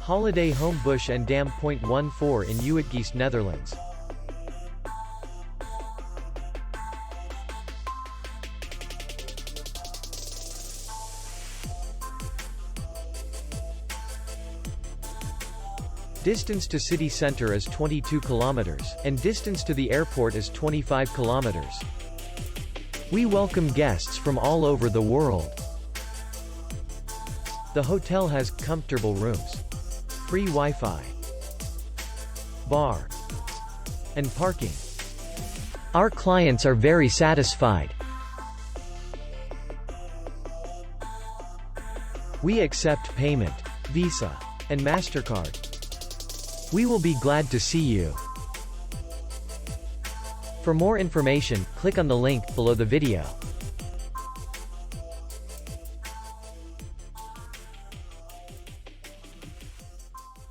Holiday Home Busch and Dam.14 in Uitgeest, Netherlands. Distance to city center is 22 kilometers, and distance to the airport is 25 kilometers. We welcome guests from all over the world. The hotel has comfortable rooms, free Wi-Fi, bar, and parking. Our clients are very satisfied. We accept payment, Visa, and MasterCard. We will be glad to see you. For more information, click on the link below the video.